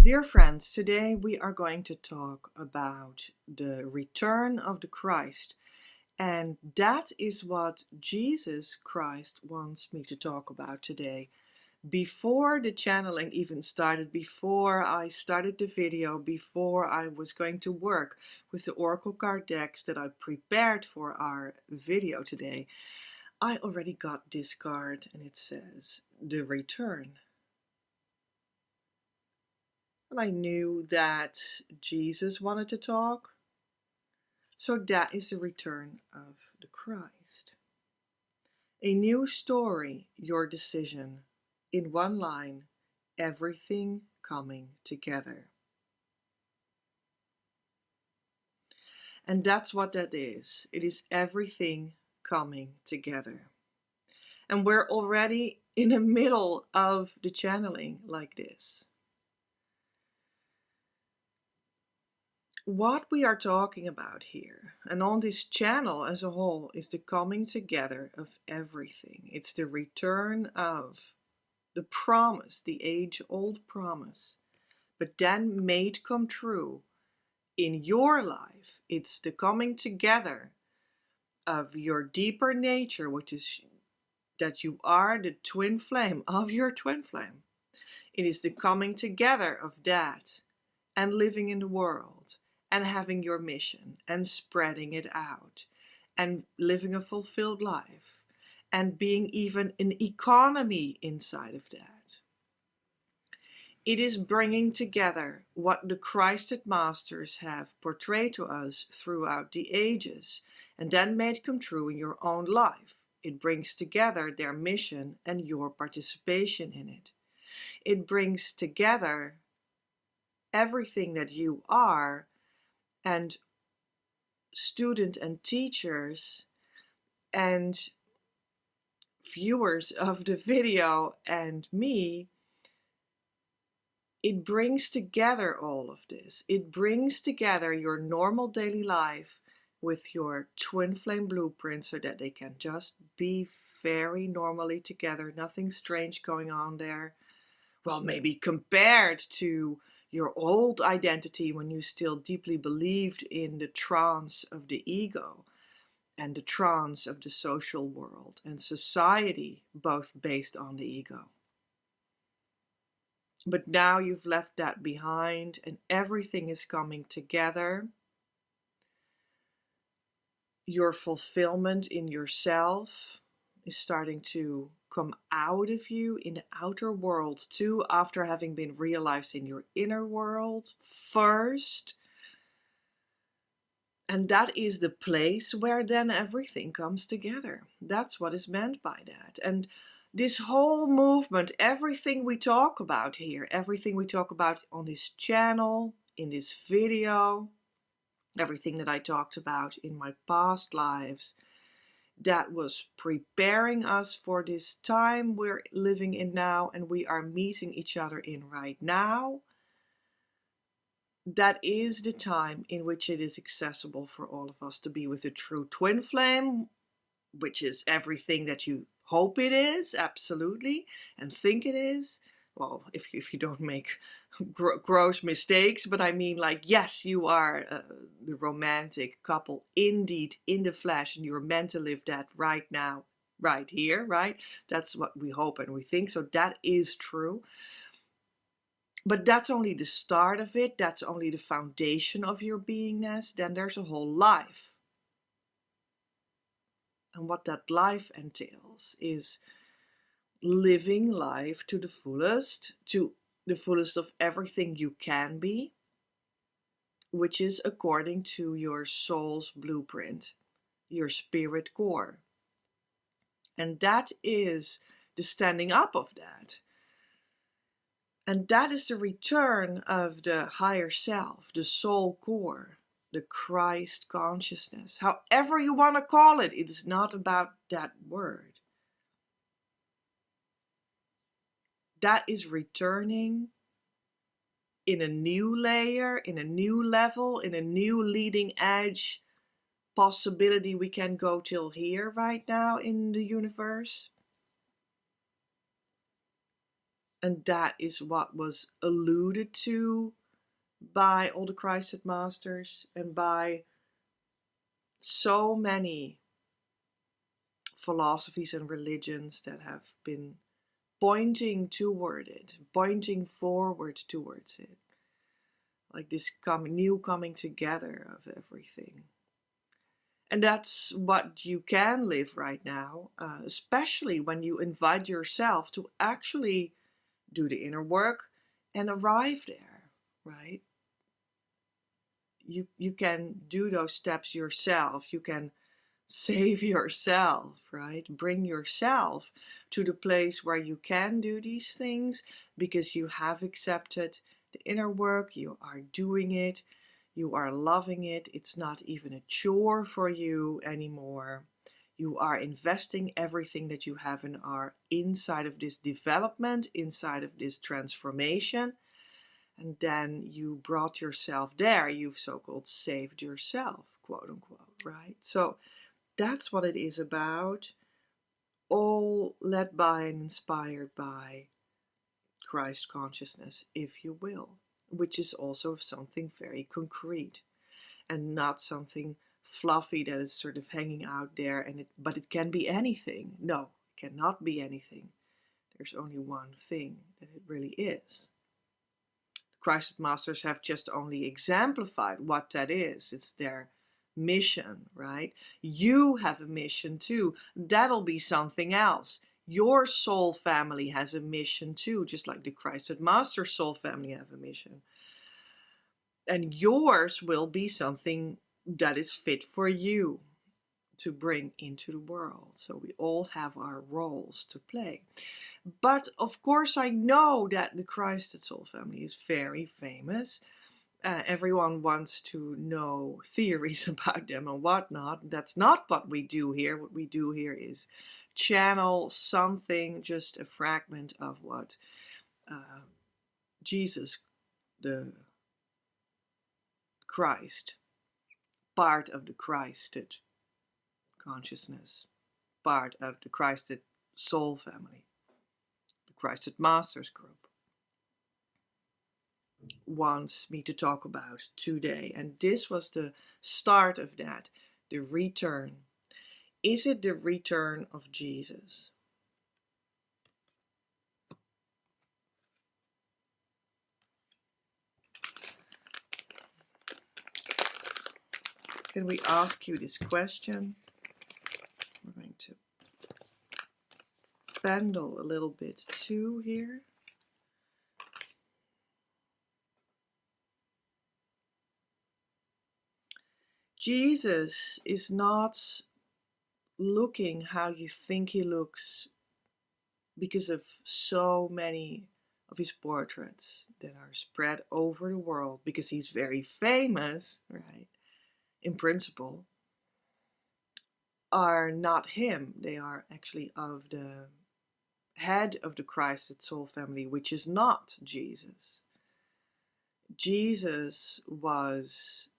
Dear friends, today we are going to talk about the return of the Christ, and that is what Jesus Christ wants me to talk about today. Before the channeling even started, before I started the video, before I was going to work with the Oracle card decks that I prepared for our video today, I already got this card and it says, The Return. And I knew that Jesus wanted to talk. So that is the return of the Christ. A new story, your decision. In one line, everything coming together. And that's what that is. It is everything coming together. And we're already in the middle of the channeling like this. What we are talking about here, and on this channel as a whole, is the coming together of everything. It's the return of the promise, the age-old promise, but then made come true in your life. It's the coming together of your deeper nature, which is that you are the twin flame of your twin flame. It is the coming together of that and living in the world and having your mission and spreading it out and living a fulfilled life and being even an economy inside of that. It is bringing together what the Christed Masters have portrayed to us throughout the ages and then made come true in your own life. It brings together their mission and your participation in it. It brings together everything that you are, and student and teachers and viewers of the video and me. It brings together all of this. It brings together your normal daily life with your twin flame blueprint so that they can just be very normally together. Nothing strange going on there. Well, maybe compared to your old identity when you still deeply believed in the trance of the ego and the trance of the social world and society, both based on the ego. But now you've left that behind and everything is coming together. Your fulfillment in yourself is starting to come out of you in the outer world too, after having been realized in your inner world first. And that is the place where then everything comes together. That's what is meant by that. And this whole movement, everything we talk about here, everything we talk about on this channel, in this video, everything that I talked about in my past lives, that was preparing us for this time we're living in now and we are meeting each other in right now. That is the time in which it is accessible for all of us to be with a true twin flame, which is everything that you hope it is, absolutely, and think it is. Well, if you don't make gross mistakes, but I mean, like, yes, you are the romantic couple indeed in the flesh, and you're meant to live that right now, right here, right? That's what we hope and we think, so that is true. But that's only the start of it, that's only the foundation of your beingness. Then there's a whole life. And what that life entails is living life to the fullest of everything you can be, which is according to your soul's blueprint, your spirit core. And that is the standing up of that. And that is the return of the higher self, the soul core, the Christ consciousness. However you want to call it, it's not about that word. That is returning in a new layer, in a new level, in a new leading edge possibility we can go till here right now in the universe. And that is what was alluded to by all the Christed Masters and by so many philosophies and religions that have been pointing toward it, pointing forward towards it. Like this new coming together of everything. And that's what you can live right now, especially when you invite yourself to actually do the inner work and arrive there, right? You can do those steps yourself. You can save yourself, right? Bring yourself to the place where you can do these things because you have accepted the inner work, you are doing it, you are loving it. It's not even a chore for you anymore. You are investing everything that you have and are inside of this development, inside of this transformation. And then you brought yourself there. You've so-called saved yourself, quote unquote, right? So that's what it is about. All led by and inspired by Christ consciousness, if you will, which is also something very concrete and not something fluffy that is sort of hanging out there. But it can be anything. No, it cannot be anything. There's only one thing that it really is. Christed Masters have just only exemplified what that is. It's their mission, right? You have a mission too. That'll be something else. Your soul family has a mission too, just like the Christed Master soul family have a mission. And yours will be something that is fit for you to bring into the world. So we all have our roles to play. But of course, I know that the Christed Soul family is very famous. Everyone wants to know theories about them and whatnot. That's not what we do here. What we do here is channel something, just a fragment of what Jesus, the Christ, part of the Christed consciousness, part of the Christed soul family, the Christed Masters group, wants me to talk about today. And this was the start of that, the return. Is it the return of Jesus? Can we ask you this question? We're going to pendle a little bit too here. Jesus is not looking how you think he looks because of so many of his portraits that are spread over the world, because he's very famous, right? In principle, are not him. They are actually of the head of the Christed soul family, which is not Jesus. Jesus was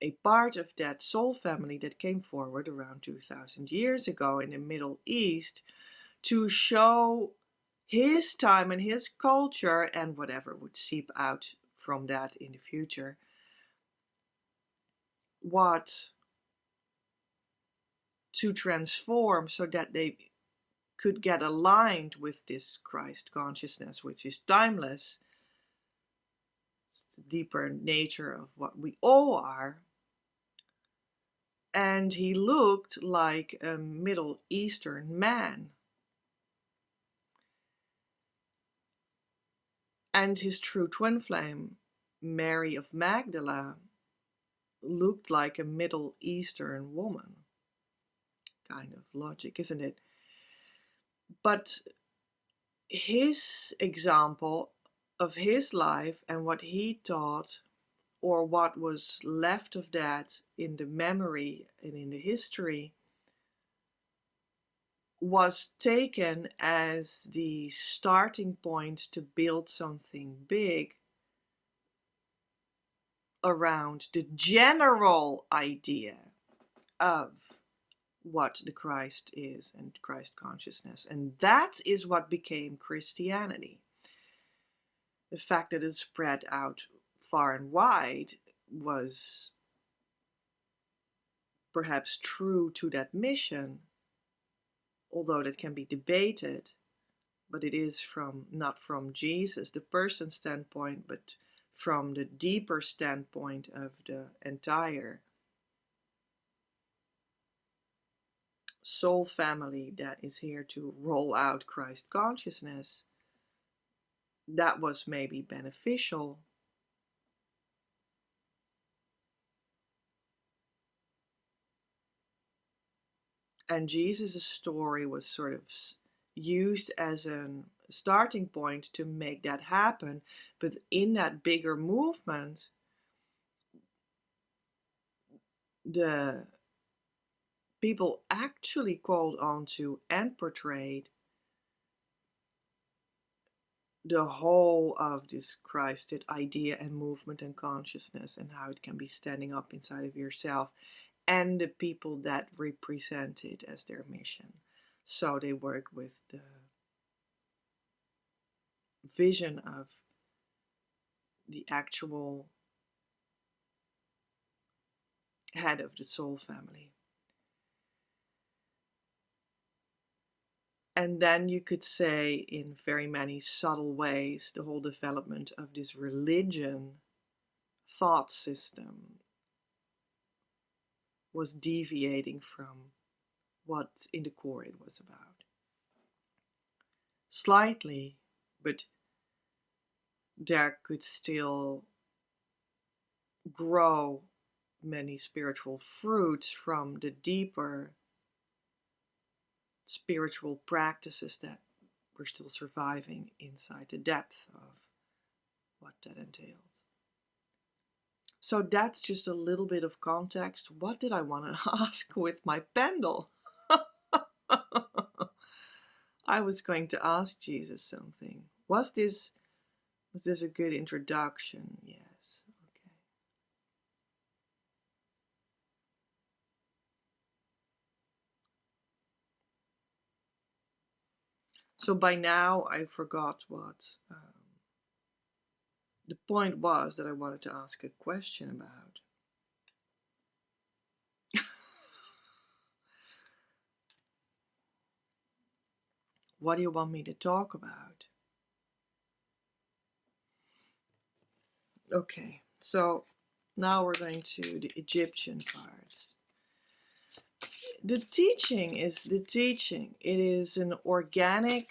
a part of that soul family that came forward around 2000 years ago in the Middle East to show his time and his culture and whatever would seep out from that in the future, what to transform so that they could get aligned with this Christ consciousness, which is timeless. It's the deeper nature of what we all are. And he looked like a Middle Eastern man. And his true twin flame, Mary of Magdala, looked like a Middle Eastern woman. Kind of logic, isn't it? But his example of his life and what he taught, or what was left of that in the memory and in the history, was taken as the starting point to build something big around the general idea of what the Christ is and Christ consciousness. And that is what became Christianity. The fact that it spread out far and wide was perhaps true to that mission, although that can be debated, but it is not from Jesus, the person standpoint, but from the deeper standpoint of the entire soul family that is here to roll out Christ consciousness. That was maybe beneficial. And Jesus' story was sort of used as a starting point to make that happen. But in that bigger movement, the people actually called on to and portrayed the whole of this Christed idea and movement and consciousness, and how it can be standing up inside of yourself and the people that represent it as their mission. So they work with the vision of the actual head of the soul family. And then you could say, in very many subtle ways, the whole development of this religion thought system was deviating from what in the core it was about. Slightly, but there could still grow many spiritual fruits from the deeper spiritual practices that were still surviving inside the depth of what that entailed. So that's just a little bit of context. What did I want to ask with my pendle? I was going to ask Jesus something. Was this a good introduction? Yes. Okay. So by now I forgot what the point was that I wanted to ask a question about. What do you want me to talk about? Okay, so now we're going to the Egyptian parts. The teaching is the teaching. It is an organic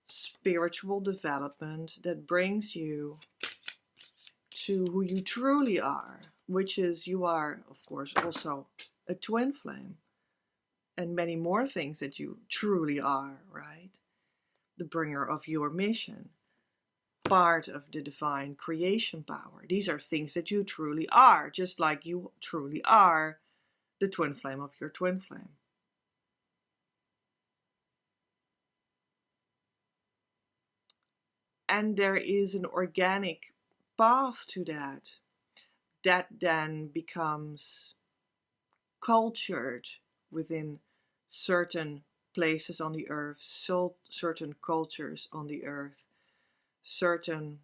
spiritual development that brings you to who you truly are, which is you are, of course, also a twin flame, and many more things that you truly are, right? The bringer of your mission, part of the divine creation power. These are things that you truly are, just like you truly are the twin flame of your twin flame. And there is an organic path to that then becomes cultured within certain places on the earth, certain cultures on the earth, certain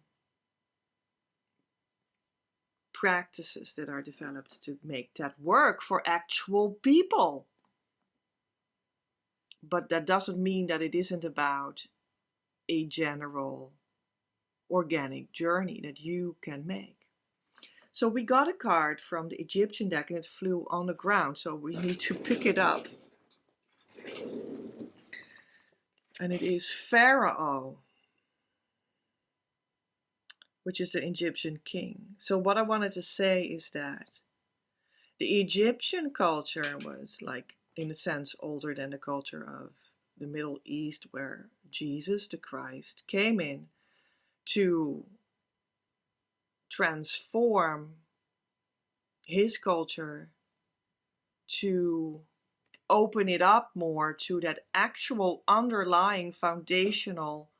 practices that are developed to make that work for actual people. But that doesn't mean that it isn't about a general organic journey that you can make. So we got a card from the Egyptian deck and it flew on the ground, so we need to pick it up. And it is Pharaoh, which is the Egyptian king. So what I wanted to say is that the Egyptian culture was, like, in a sense, older than the culture of the Middle East, where Jesus, the Christ, came in to transform his culture, to open it up more to that actual underlying foundational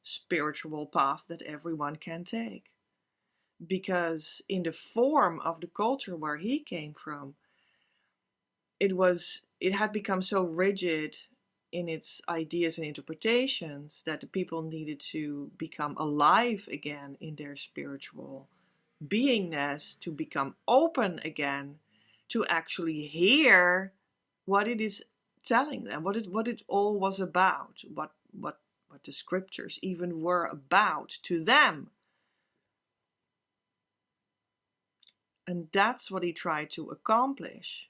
spiritual path that everyone can take. Because in the form of the culture where he came from, it had become so rigid in its ideas and interpretations that the people needed to become alive again in their spiritual beingness, to become open again, to actually hear what it is telling them, what it all was about, what the scriptures even were about to them. And that's what he tried to accomplish.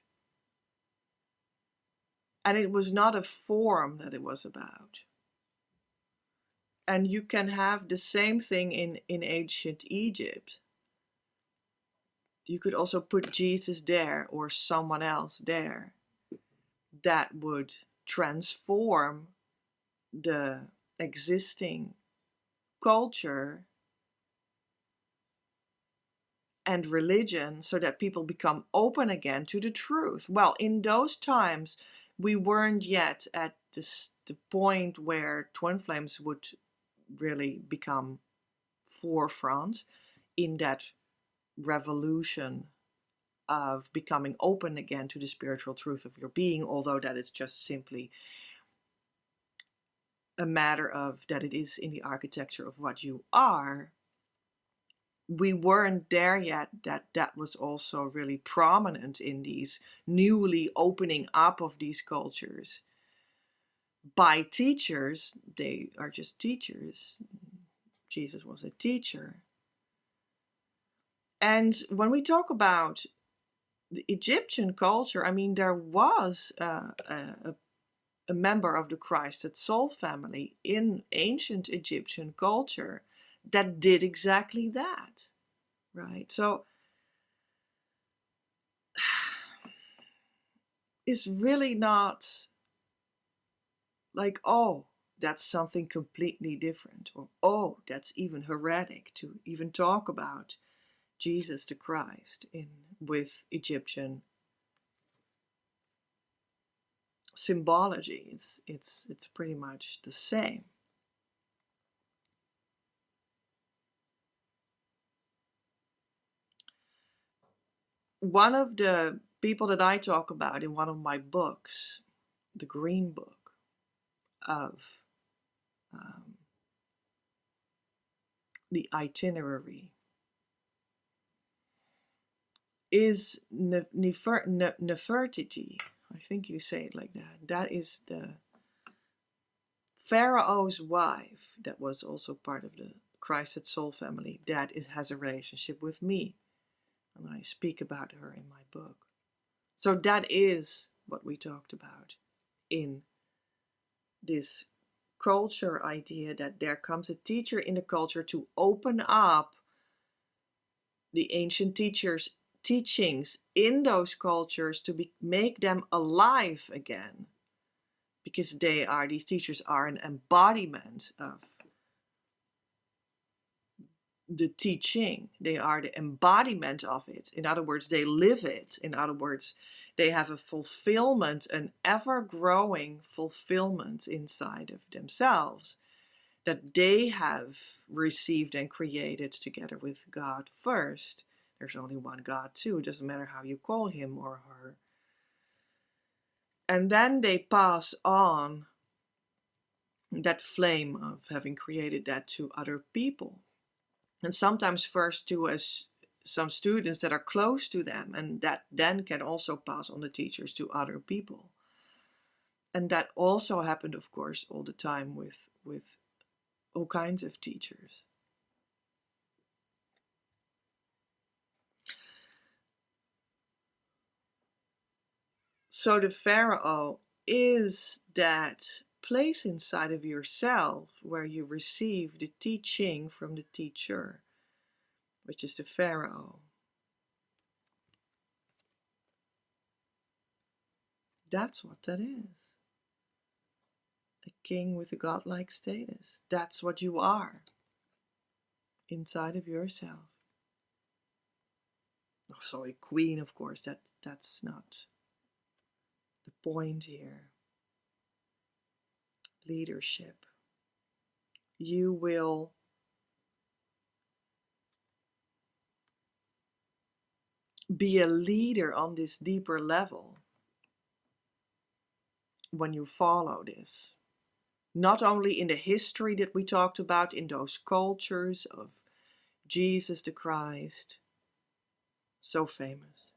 And it was not a form that it was about. And you can have the same thing in ancient Egypt. You could also put Jesus there or someone else there that would transform the existing culture and religion so that people become open again to the truth. Well, in those times, we weren't yet at the point where twin flames would really become forefront in that revolution of becoming open again to the spiritual truth of your being, although that is just simply a matter of that it is in the architecture of what you are. We weren't there yet that was also really prominent in these newly opening up of these cultures by teachers. They are just teachers. Jesus was a teacher. And when we talk about the Egyptian culture, I mean, there was a member of the Christed Soul family in ancient Egyptian culture that did exactly that, right? So it's really not like, oh, that's something completely different, or oh, that's even heretic to even talk about Jesus the Christ with Egyptian symbology. It's pretty much the same. One of the people that I talk about in one of my books, the Green Book of the itinerary, is Nefertiti. I think you say it like that. That is the Pharaoh's wife that was also part of the Christed Soul family that has a relationship with me. And I speak about her in my book. So that is what we talked about in this culture idea, that there comes a teacher in the culture to open up the ancient teachings in those cultures to make them alive again, because these teachers are an embodiment of the teaching. They are the embodiment of it. In other words, they live it. In other words, they have a fulfillment, an ever-growing fulfillment inside of themselves that they have received and created together with God first. There's only one God too. It doesn't matter how you call him or her. And then they pass on that flame of having created that to other people. And sometimes first to some students that are close to them, and that then can also pass on the teachers to other people. And that also happened, of course, all the time with all kinds of teachers. So the Pharaoh is that place inside of yourself where you receive the teaching from the teacher, which is the Pharaoh. That's what that is. A king with a godlike status. That's what you are inside of yourself. Oh, so a queen, of course, that's not the point here. Leadership. You will be a leader on this deeper level when you follow this. Not only in the history that we talked about, in those cultures of Jesus the Christ, so famous.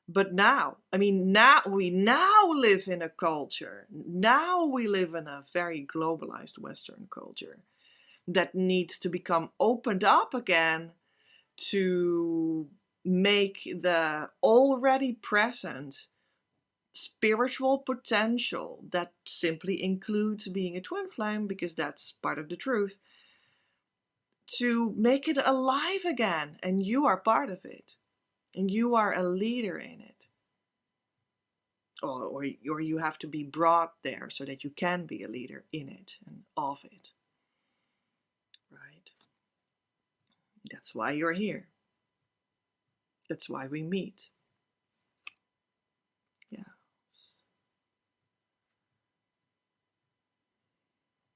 But now, we now live in a culture, now we live in a very globalized Western culture that needs to become opened up again to make the already present spiritual potential that simply includes being a twin flame, because that's part of the truth, to make it alive again. And you are part of it. And you are a leader in it. Or you have to be brought there so that you can be a leader in it and of it. Right? That's why you're here. That's why we meet. Yeah.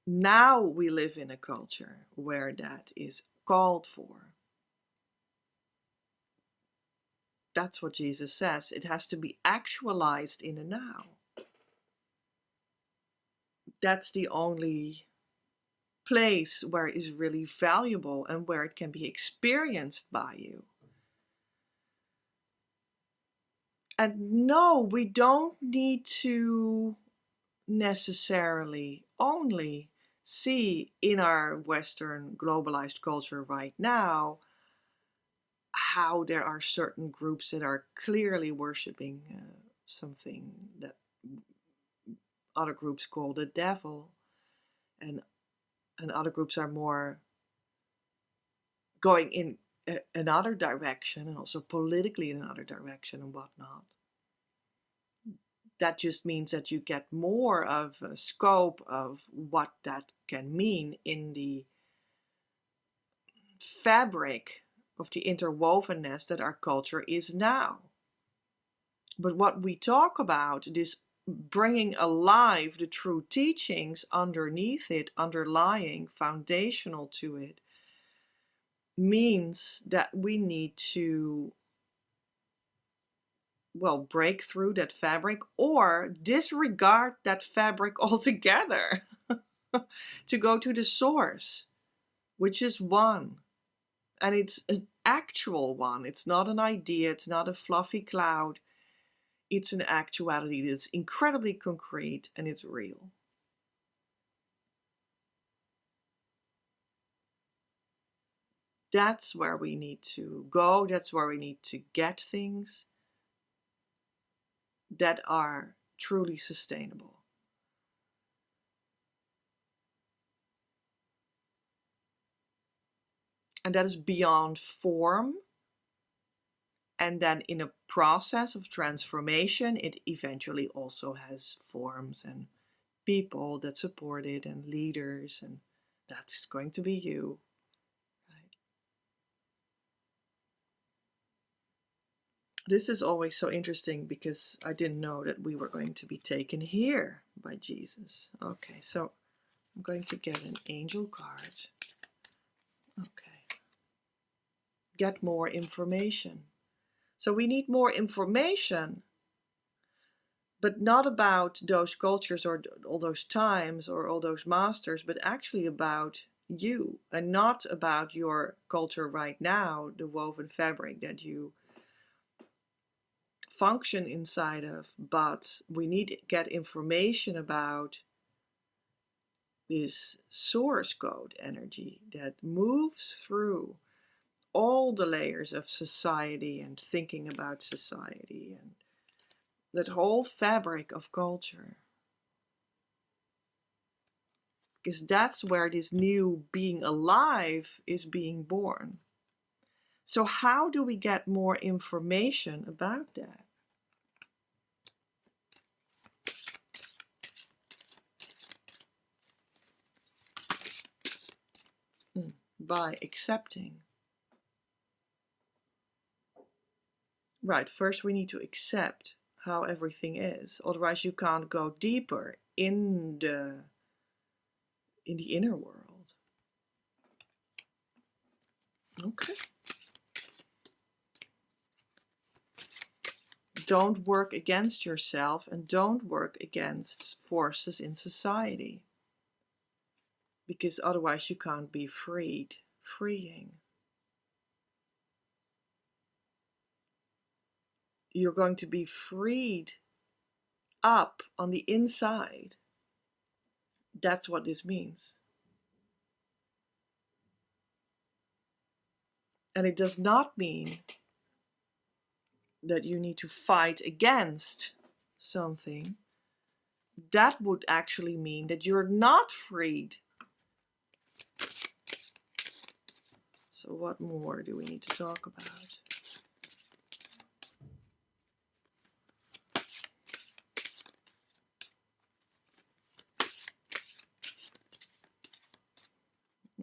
Now we live in a culture where that is called for. That's what Jesus says. It has to be actualized in the now. That's the only place where it is really valuable and where it can be experienced by you. And no, we don't need to necessarily only see in our Western globalized culture right now how there are certain groups that are clearly worshiping something that other groups call the devil, and other groups are more going in another direction, and also politically in another direction and whatnot. That just means that you get more of a scope of what that can mean in the fabric of the interwovenness that our culture is now. But what we talk about, this bringing alive the true teachings underneath it, underlying, foundational to it, means that we need to, break through that fabric or disregard that fabric altogether to go to the source, which is one. And it's an actual one. It's not an idea. It's not a fluffy cloud. It's an actuality that's incredibly concrete and it's real. That's where we need to go. That's where we need to get things that are truly sustainable. And that is beyond form. And then in a process of transformation, it eventually also has forms and people that support it and leaders, and that's going to be you. Right? This is always so interesting because I didn't know that we were going to be taken here by Jesus. Okay, so I'm going to get an angel card. Okay. Get more information. So we need more information, but not about those cultures or all those times or all those masters, but actually about you, and not about your culture right now, the woven fabric that you function inside of. But we need to get information about this source code energy that moves through all the layers of society and thinking about society and that whole fabric of culture. Because that's where this new being alive is being born. So how do we get more information about that? By accepting. Right, first we need to accept how everything is. Otherwise you can't go deeper in the inner world. Okay. don't work against yourself and don't work against forces in society. Because otherwise you can't be freeing. You're going to be freed up on the inside. That's what this means. And it does not mean that you need to fight against something. That would actually mean that you're not freed. So what more do we need to talk about?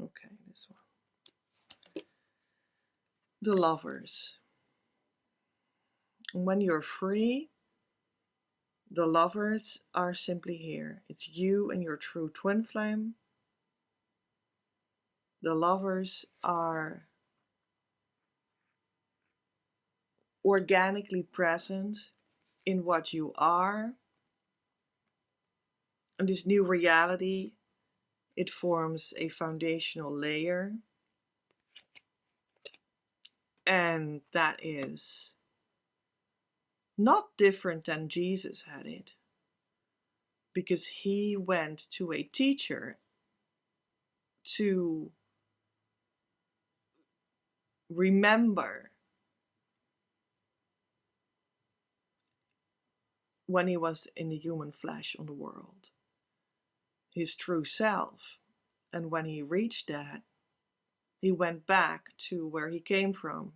Okay, this one. The lovers. When you're free, the lovers are simply here. It's you and your true twin flame. The lovers are organically present in what you are. And this new reality, it forms a foundational layer. And that is not different than Jesus had it. Because he went to a teacher to remember when he was in the human flesh on the world, his true self. And when he reached that, he went back to where he came from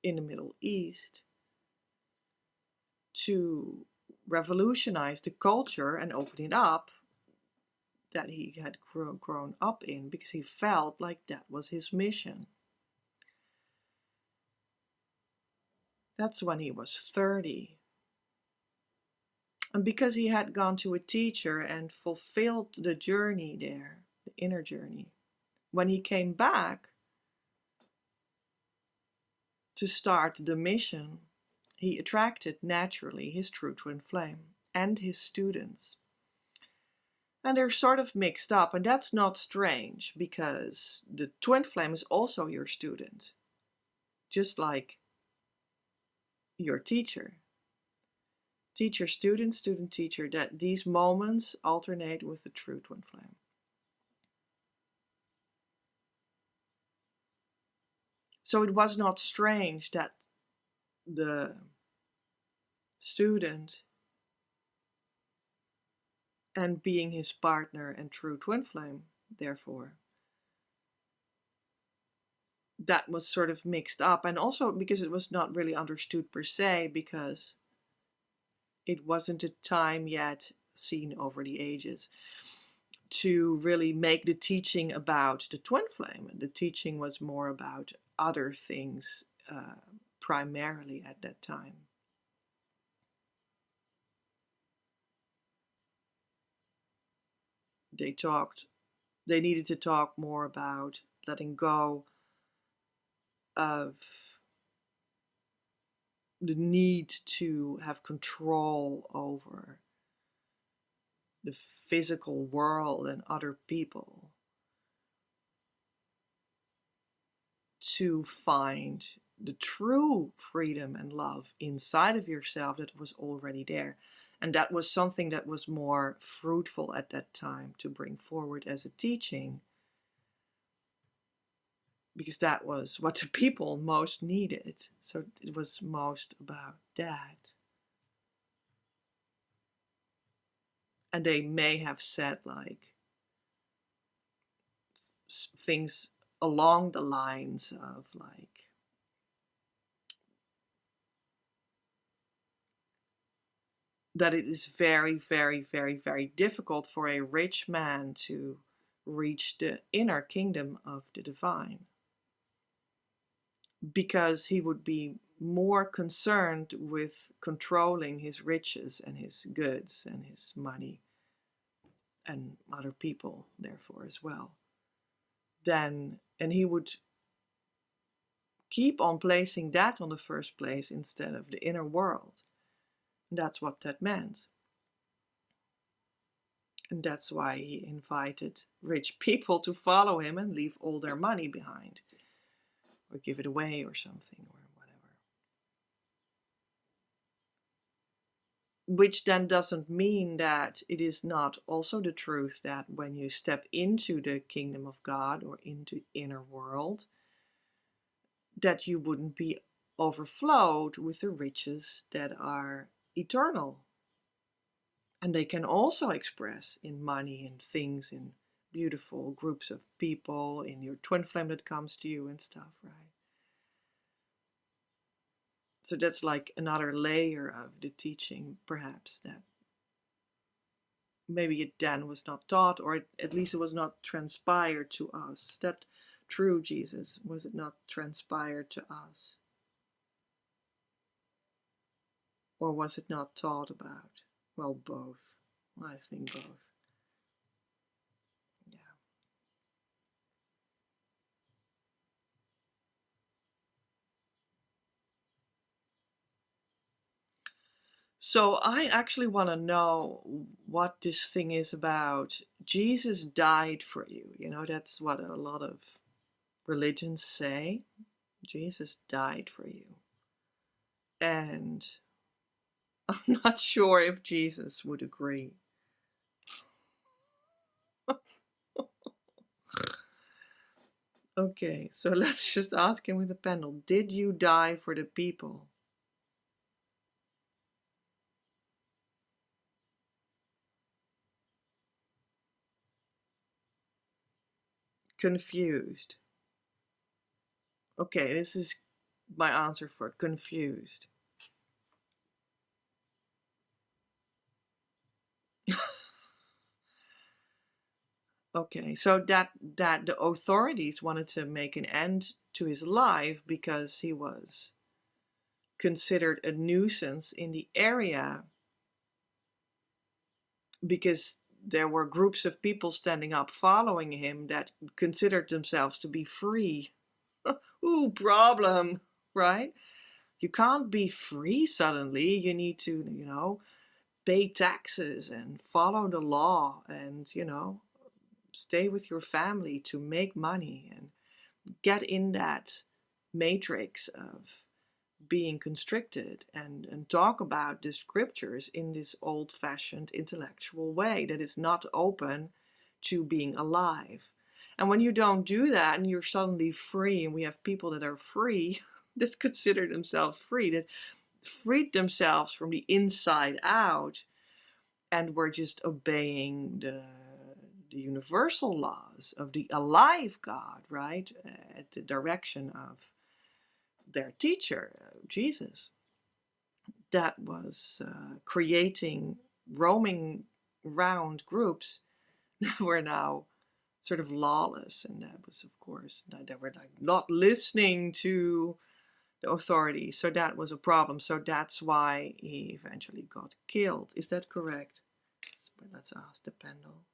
in the Middle East to revolutionize the culture and open it up that he had grown up in, because he felt like that was his mission. That's when he was 30. And because he had gone to a teacher and fulfilled the journey there, the inner journey, when he came back to start the mission, he attracted naturally his true twin flame and his students. And they're sort of mixed up, and that's not strange, because the twin flame is also your student, just like your teacher. Teacher, student, student, teacher, that these moments alternate with the true twin flame. So it was not strange that the student, and being his partner and true twin flame, therefore, that was sort of mixed up. And also because it was not really understood per se, because it wasn't a time yet seen over the ages to really make the teaching about the twin flame. And the teaching was more about other things, primarily at that time. They needed to talk more about letting go of the need to have control over the physical world and other people, to find the true freedom and love inside of yourself that was already there. And that was something that was more fruitful at that time to bring forward as a teaching, because that was what the people most needed. So it was most about that. And they may have said like things along the lines of like, that it is very, very, very, very difficult for a rich man to reach the inner kingdom of the divine, because he would be more concerned with controlling his riches and his goods and his money and other people, therefore, as well. And he would keep on placing that on the first place instead of the inner world. And that's what that meant. And that's why he invited rich people to follow him and leave all their money behind, or give it away or something, or whatever. Which then doesn't mean that it is not also the truth that when you step into the kingdom of God or into the inner world, that you wouldn't be overflowed with the riches that are eternal. And they can also express in money and things, in beautiful groups of people, in your twin flame that comes to you and stuff, right? So that's like another layer of the teaching, perhaps, that maybe it then was not taught, or at least it was not transpired to us. Is that true, Jesus? Was it not transpired to us? Or was it not taught about? Well, both. I think both. Yeah. So I actually want to know what this thing is about. Jesus died for you. You know, that's what a lot of religions say. Jesus died for you. And I'm not sure if Jesus would agree. Okay, so let's just ask him with a panel. Did you die for the people? Confused. Okay, this is my answer for confused. Okay, so that the authorities wanted to make an end to his life because he was considered a nuisance in the area, because there were groups of people standing up following him that considered themselves to be free. Ooh, problem, right? You can't be free suddenly. You need to, pay taxes and follow the law and, stay with your family to make money and get in that matrix of being constricted, and talk about the scriptures in this old-fashioned intellectual way that is not open to being alive. And when you don't do that and you're suddenly free, and we have people that are free, that consider themselves free, that freed themselves from the inside out, and were just obeying the universal laws of the alive God, right? At the direction of their teacher, Jesus. That was creating roaming round groups that were now sort of lawless, and that was, of course, they were like not listening to the authorities. So that was a problem. So that's why he eventually got killed. Is that correct? Let's ask the panel.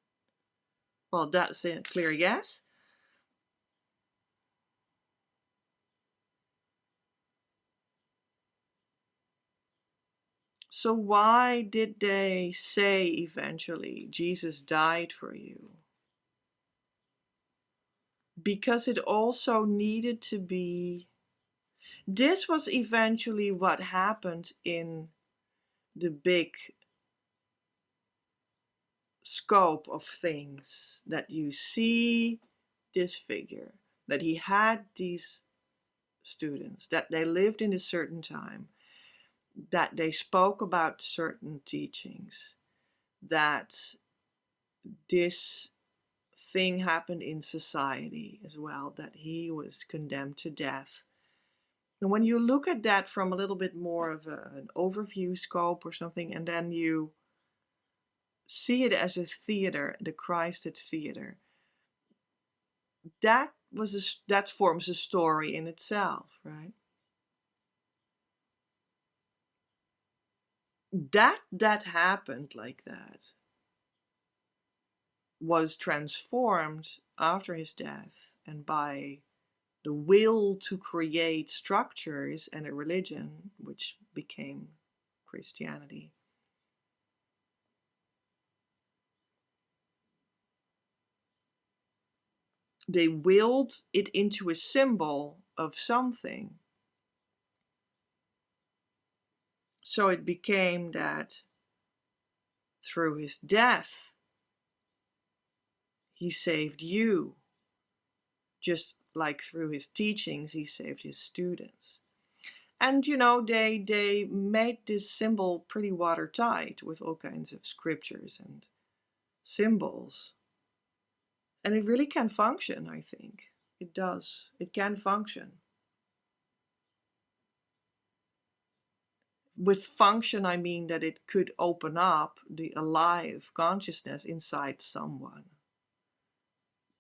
Well, that's a clear yes. So why did they say eventually Jesus died for you? Because it also needed to be. This was eventually what happened in the big scope of things, that you see this figure, that he had these students, that they lived in a certain time, that they spoke about certain teachings, that this thing happened in society as well, that he was condemned to death. And when you look at that from a little bit more of an overview scope or something, and then you see it as a theater, the Christed theater, that forms a story in itself, right? That happened like that was transformed after his death and by the will to create structures and a religion, which became Christianity. They willed it into a symbol of something. So it became that through his death, he saved you, just like through his teachings, he saved his students. And they made this symbol pretty watertight with all kinds of scriptures and symbols. And it really can function, I think. It does. It can function. With function, I mean that it could open up the alive consciousness inside someone,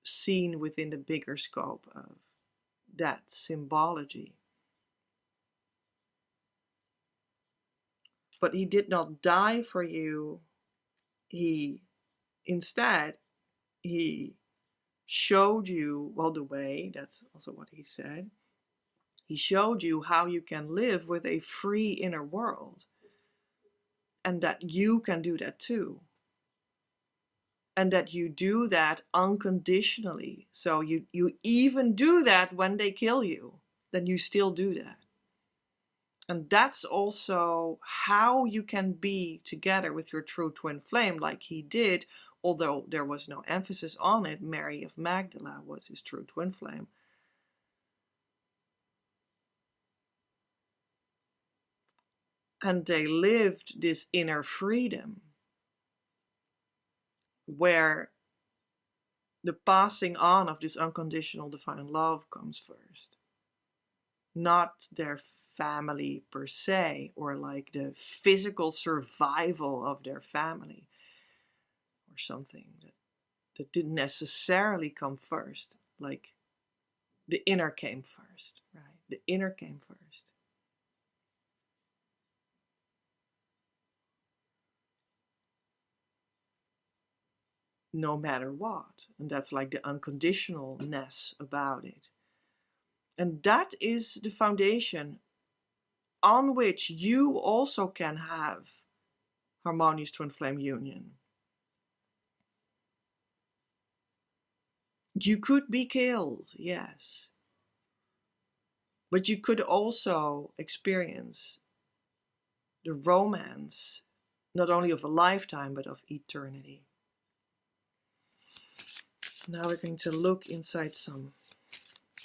seen within the bigger scope of that symbology. But he did not die for you. Instead, he showed you, well, the way, that's also what he said. He showed you how you can live with a free inner world. And that you can do that too. And that you do that unconditionally. So you even do that when they kill you. Then you still do that. And that's also how you can be together with your true twin flame, like he did, although there was no emphasis on it. Mary of Magdala was his true twin flame. And they lived this inner freedom where the passing on of this unconditional divine love comes first. Not their family per se, or like the physical survival of their family, or something that didn't necessarily come first. Like the inner came first, right? The inner came first. No matter what. And that's like the unconditionalness about it. And that is the foundation on which you also can have harmonious twin flame union. You could be killed, yes. But you could also experience the romance, not only of a lifetime, but of eternity. Now we're going to look inside some,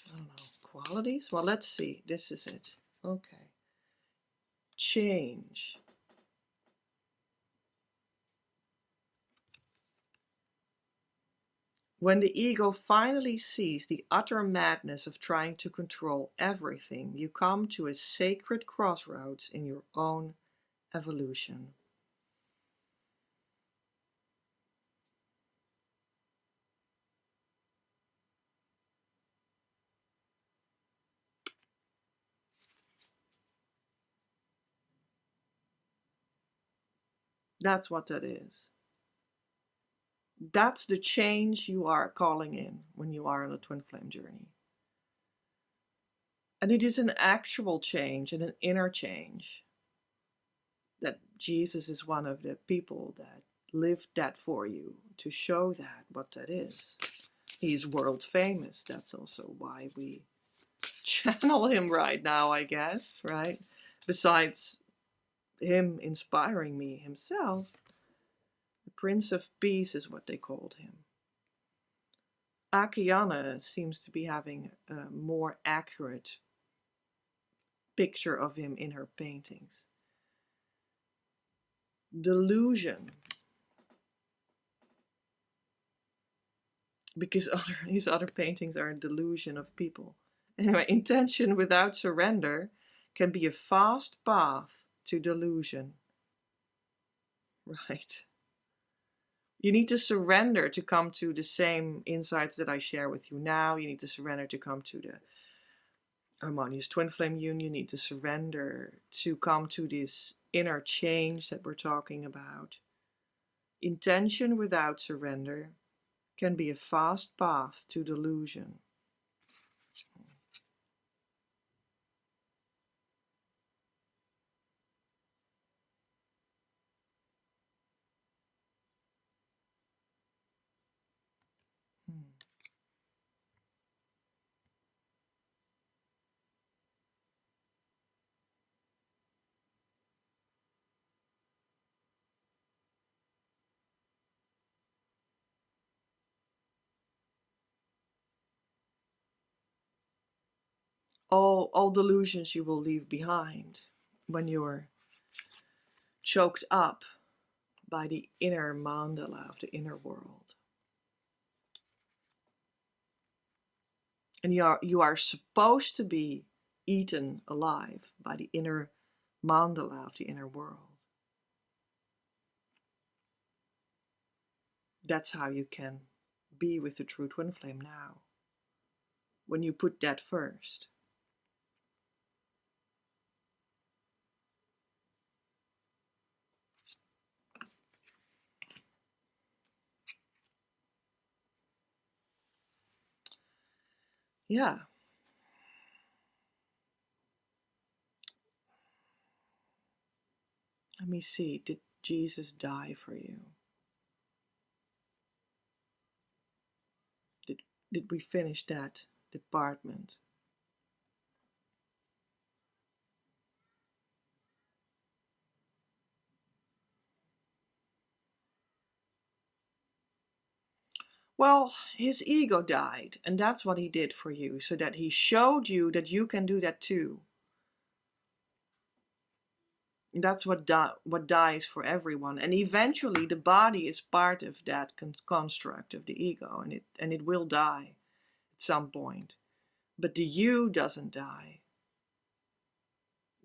I don't know, qualities. Well, let's see. This is it. Okay. Change. When the ego finally sees the utter madness of trying to control everything, you come to a sacred crossroads in your own evolution. That's what that is. That's the change you are calling in when you are on a twin flame journey. And it is an actual change and an inner change. That Jesus is one of the people that lived that for you, to show that what that is. He's world famous. That's also why we channel him right now, I guess, right? Besides him inspiring me himself, the Prince of Peace is what they called him. Akiane seems to be having a more accurate picture of him in her paintings. Delusion. Because his other paintings are a delusion of people. Anyway, intention without surrender can be a fast path to delusion. Right. You need to surrender to come to the same insights that I share with you now. You need to surrender to come to the harmonious twin flame union. You need to surrender to come to this inner change that we're talking about. Intention without surrender can be a fast path to delusion. all delusions you will leave behind when you're choked up by the inner mandala of the inner world. And you are supposed to be eaten alive by the inner mandala of the inner world. That's how you can be with the true twin flame now, when you put that first. Yeah. Let me see. Did Jesus die for you? Did we finish that department? Well, his ego died, and that's what he did for you, so that he showed you that you can do that too. That's what dies for everyone, and eventually the body is part of that construct of the ego, and it will die at some point. But the you doesn't die.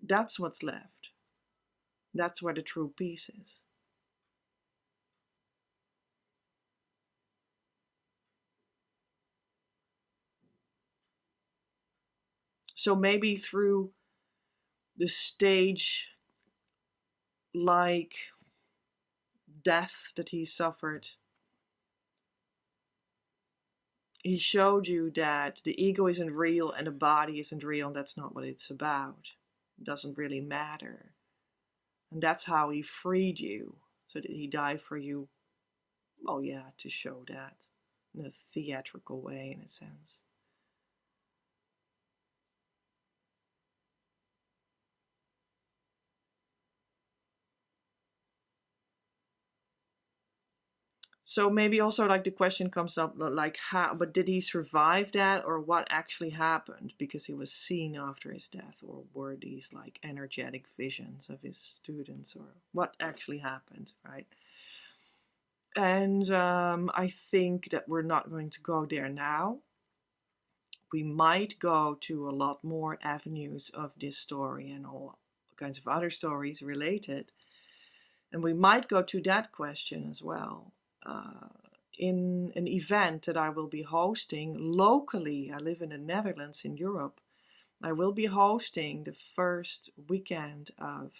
That's what's left. That's where the true peace is. So maybe through the stage like death that he suffered, he showed you that the ego isn't real and the body isn't real, and that's not what it's about. It doesn't really matter. And that's how he freed you, so that he died for you. Oh yeah, to show that in a theatrical way, in a sense. So maybe also like the question comes up like how, but did he survive that, or what actually happened? Because he was seen after his death, or were these like energetic visions of his students, or what actually happened, right? And I think that we're not going to go there now. We might go to a lot more avenues of this story and all kinds of other stories related. And we might go to that question as well. In an event that I will be hosting locally. I live in the Netherlands in Europe. I will be hosting the first weekend of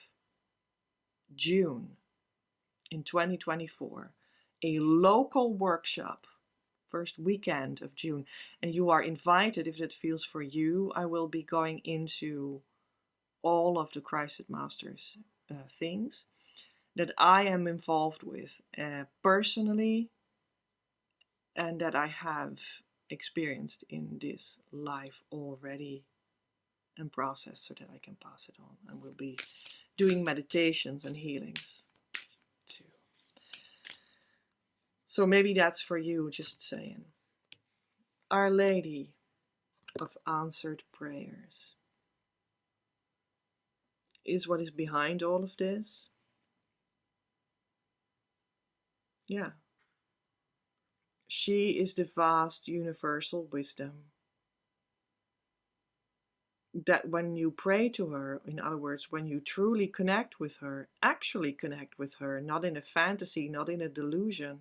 June in 2024, a local workshop, first weekend of June. And you are invited if that feels for you. I will be going into all of the Christed Masters things that I am involved with personally, and that I have experienced in this life already and processed, so that I can pass it on. And we'll be doing meditations and healings too. So maybe that's for you, just saying. Our Lady of Answered Prayers is what is behind all of this. Yeah. She is the vast universal wisdom that when you pray to her, in other words, when you truly connect with her, actually connect with her, not in a fantasy, not in a delusion,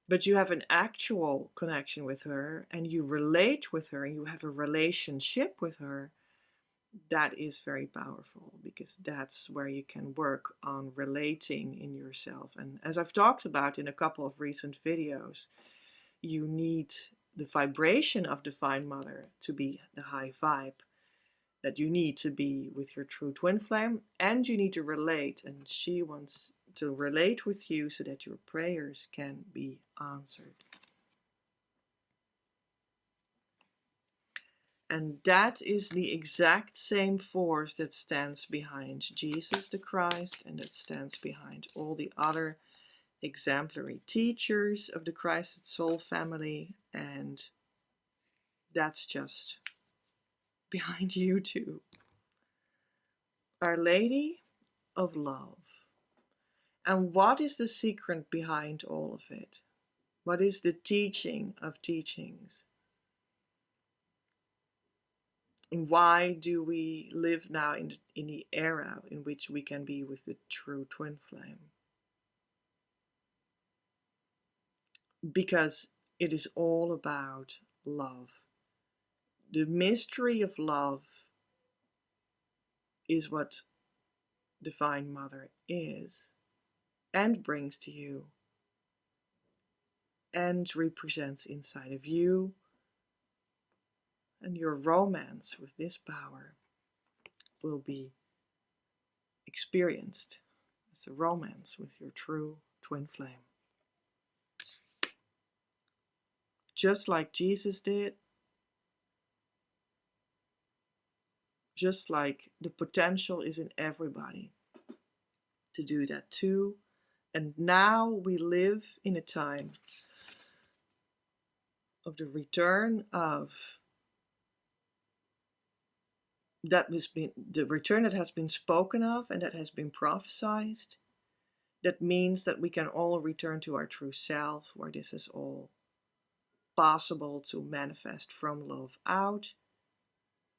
but you have an actual connection with her, and you relate with her, and you have a relationship with her, that is very powerful, because that's where you can work on relating in yourself. And as I've talked about in a couple of recent videos, you need the vibration of Divine Mother to be the high vibe that you need to be with your true twin flame, and you need to relate, and she wants to relate with you so that your prayers can be answered. And that is the exact same force that stands behind Jesus the Christ, and that stands behind all the other exemplary teachers of the Christed Soul family. And that's just behind you too. Our Lady of Love. And what is the secret behind all of it? What is the teaching of teachings? And why do we live now in the era in which we can be with the true twin flame? Because it is all about love. The mystery of love is what Divine Mother is and brings to you and represents inside of you, and your romance with this power will be experienced as a romance with your true twin flame. Just like Jesus did, just like the potential is in everybody to do that too. And now we live in a time of the return of the return that has been spoken of and that has been prophesied. That means that we can all return to our true self, where this is all possible to manifest from love out,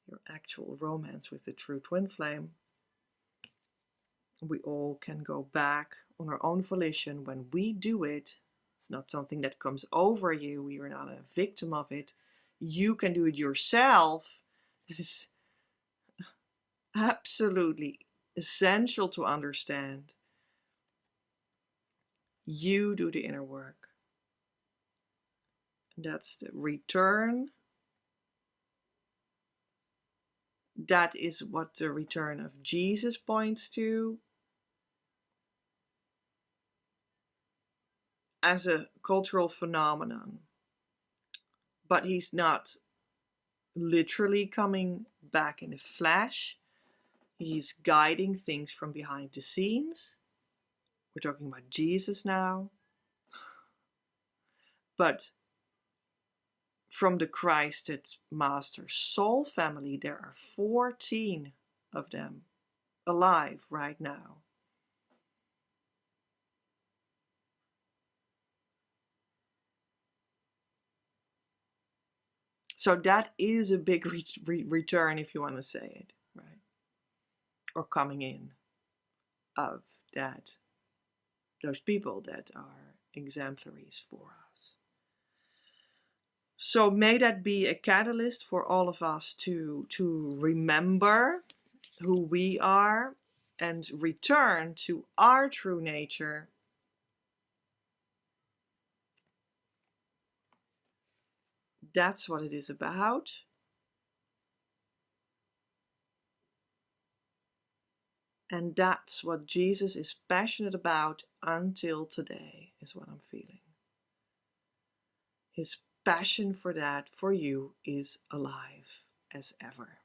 your actual romance with the true twin flame. We all can go back on our own volition. When we do it, it's not something that comes over you. You're not a victim of it. You can do it yourself. It is absolutely essential to understand. You do the inner work. That's the return. That is what the return of Jesus points to as a cultural phenomenon. But he's not literally coming back in the flesh. He's guiding things from behind the scenes. We're talking about Jesus now. But from the Christed Master Soul family, there are 14 of them alive right now. So that is a big return, if you want to say it, right? Or coming in of those people that are exemplaries for us. So may that be a catalyst for all of us to remember who we are and return to our true nature. That's what it is about. And that's what Jesus is passionate about until today, is what I'm feeling. His passion for that, for you, is alive as ever.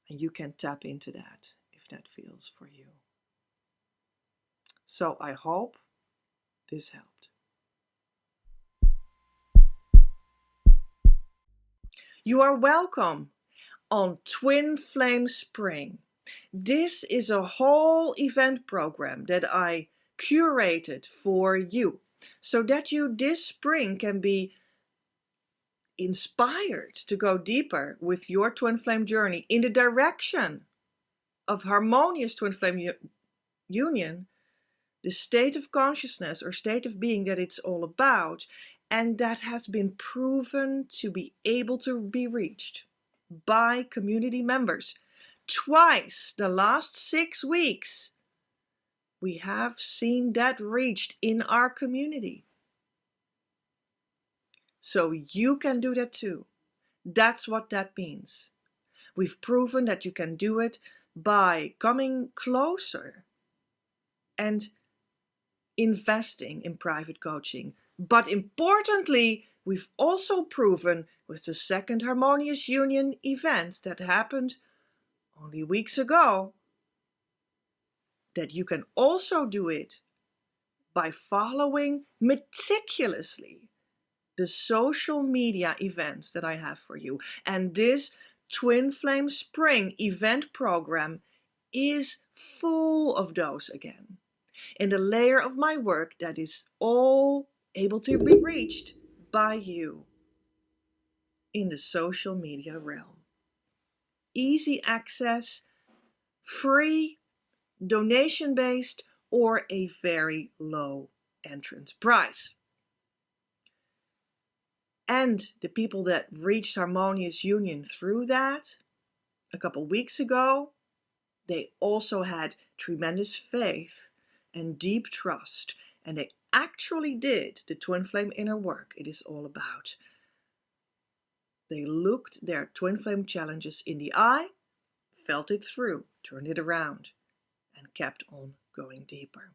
And you can tap into that if that feels for you. So I hope this helped. You are welcome on Twin Flame Spring. This is a whole event program that I curated for you, so that you this spring can be inspired to go deeper with your twin flame journey in the direction of harmonious twin flame union, the state of consciousness or state of being that it's all about, and that has been proven to be able to be reached by community members. Twice the last 6 weeks, we have seen that reached in our community. So you can do that too. That's what that means. We've proven that you can do it by coming closer and investing in private coaching. But importantly, we've also proven with the second Harmonious Union event that happened only weeks ago, that you can also do it by following meticulously the social media events that I have for you. And this Twin Flame Spring event program is full of those again, in the layer of my work that is all able to be reached by you in the social media realm. Easy access, free, donation-based, or a very low entrance price. And the people that reached harmonious union through that a couple weeks ago, they also had tremendous faith and deep trust, and they actually did the twin flame inner work it is all about. They looked their twin flame challenges in the eye, felt it through, turned it around, and kept on going deeper.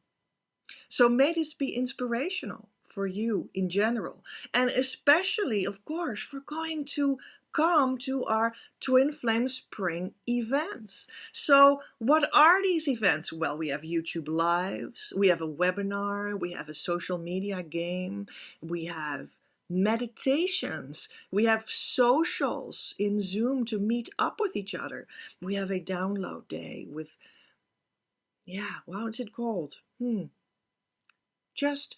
So may this be inspirational for you in general, and especially, of course, for going to come to our Twin Flame Spring events. So what are these events? Well, we have YouTube Lives, we have a webinar, we have a social media game, we have meditations, we have socials in Zoom to meet up with each other. We have a download day with, what's it called? Just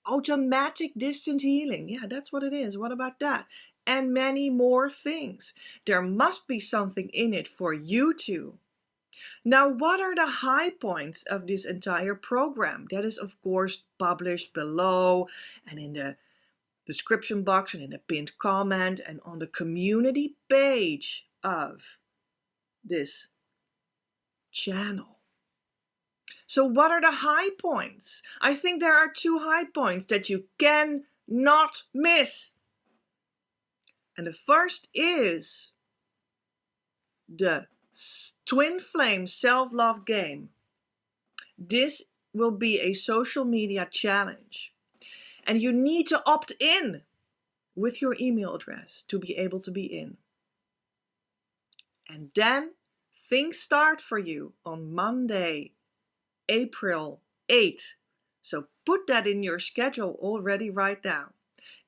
automatic distant healing. Yeah, that's what it is. What about that? And many more things. There must be something in it for you too. Now, what are the high points of this entire program? That is, of course, published below and in the description box and in the pinned comment and on the community page of this channel. So what are the high points? I think there are 2 high points that you cannot miss. And the first is the Twin Flame Self-Love Game. This will be a social media challenge. And you need to opt in with your email address to be able to be in. And then things start for you on Monday, April 8th. So put that in your schedule already right now,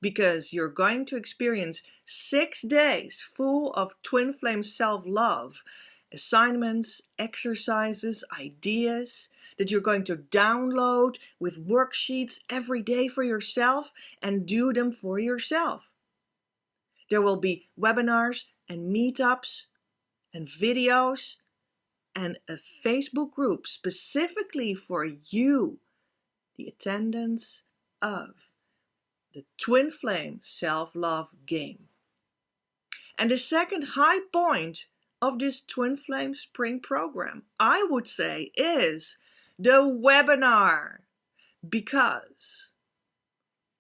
because you're going to experience 6 days full of Twin Flame self-love, assignments, exercises, ideas that you're going to download with worksheets every day for yourself and do them for yourself. There will be webinars and meetups and videos and a Facebook group specifically for you, the attendance of the Twin Flame Self-Love Game. And the second high point of this Twin Flame Spring program, I would say, is the webinar. Because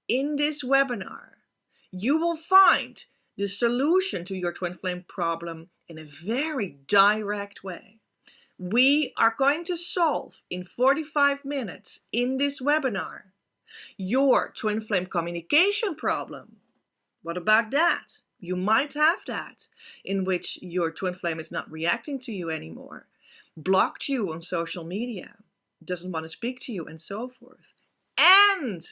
in this webinar, you will find the solution to your Twin Flame problem in a very direct way. We are going to solve in 45 minutes in this webinar your Twin Flame communication problem. What about that? You might have that, in which your Twin Flame is not reacting to you anymore, blocked you on social media, doesn't want to speak to you, and so forth. And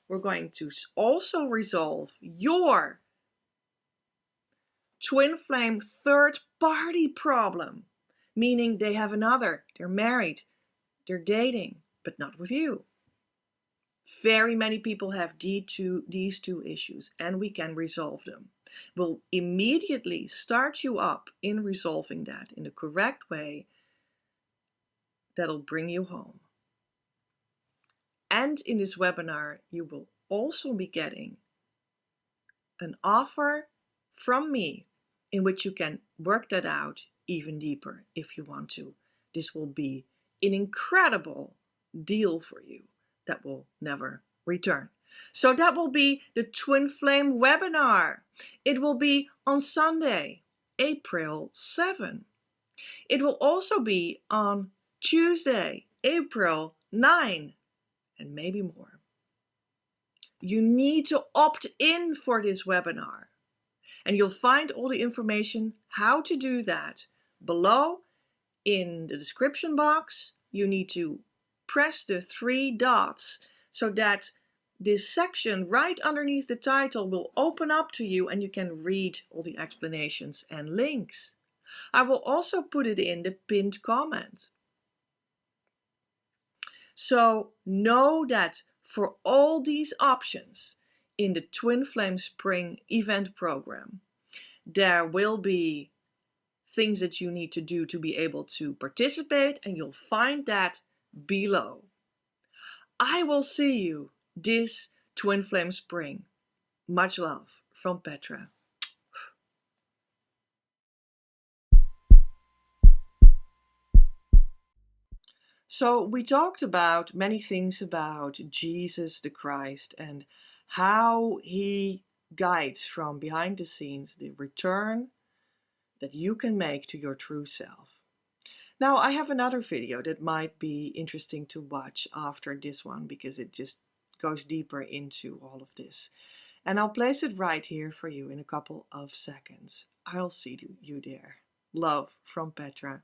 we're going to also resolve your Twin Flame third party problem. Meaning they have another, they're married, they're dating, but not with you. Very many people have these two issues, and we can resolve them. We'll immediately start you up in resolving that in the correct way that'll bring you home. And in this webinar, you will also be getting an offer from me in which you can work that out even deeper if you want to. This will be an incredible deal for you that will never return. So that will be the Twin Flame webinar. It will be on Sunday, April 7. It will also be on Tuesday, April 9, and maybe more. You need to opt in for this webinar. And you'll find all the information how to do that below in the description box. You need to press the 3 dots so that this section right underneath the title will open up to you and you can read all the explanations and links I will also put it in the pinned comment. So know that for all these options in the Twin Flame Spring event program, there will be things that you need to do to be able to participate, and you'll find that below. I will see you this Twin Flame Spring. Much love from Petra. So we talked about many things about Jesus the Christ and how he guides from behind the scenes the return that you can make to your true self. Now I have another video that might be interesting to watch after this one because it just goes deeper into all of this. And I'll place it right here for you in a couple of seconds. I'll see you there. Love from Petra.